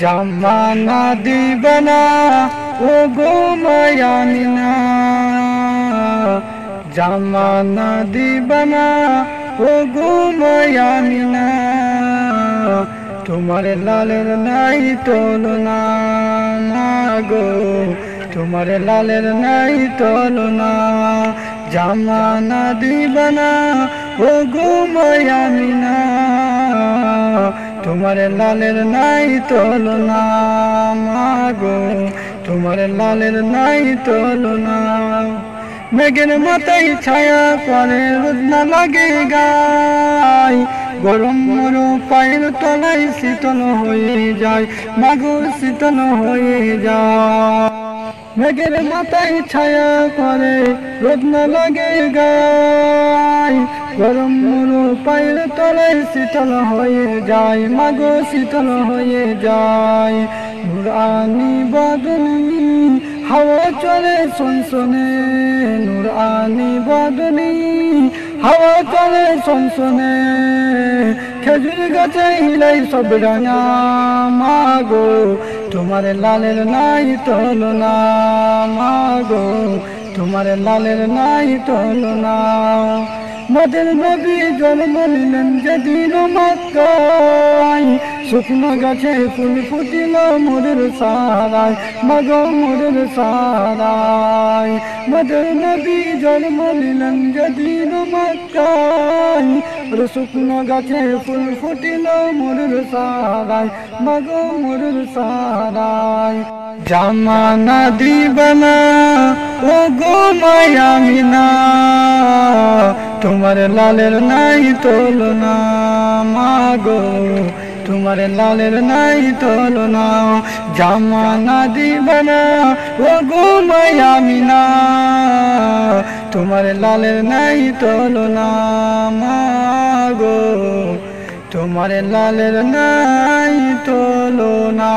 জামানা দিবানা ও গো মায়ামিনা, জামানা দিবানা ও গো মায়ামিনা, তোমার লালের নাই তুলনা গো, তোমার লালের নাই তুলনা। জামানা দিবানা ও গো মায়ামিনা, তোমার লালের নাই তুলনা গো, তোমার লালের নাই তুলনা। মেঘের মাথায় ছায়া করে রোদ না লাগে গায়, গরম মরু পায়ের তলায় শীতল হয়ে যায়, মাগো শীতল হয়ে যায়। মেঘের মাথায় ছায়া করে রোদ না লাগে গায়, গরম মরু পায়ের তলায় শীতল হয়ে যায়, মাগো শীতল হয়ে যায়। নুরানি বদনি হাওয়া চলে সনসনে, নুরানি বদনি হাওয়া চলে সনসনে, খেজুর গাছে হিলাই সব রাঙা মাগো, তোমার লালের নাই তুলনা মাগো, তোমার লালের নাই তুলনা। মদের নবী জন্ম নিলেন যেদিন মক্কায়, শুকনো গাছে ফুল ফুটিল মোদের সারায়, মাগো মোদের সারায়। মদের নবী জন্ম নিলেন যেদিন মক্কায়, শুকনো গাছে ফুল ফুটিল মোদের সারায়, মাগো মোদের সারায়। জামানা দিবানা ও গো মায়ামিনা, তোমার লালের নাই তুলনা মাগো, তোমার লালের নাই তুলনা। জামানা দিবানা ও গো মায়ামিনা, তোমার লালের নাই তুলনা মাগো, তোমার লালের নাই তুলনা।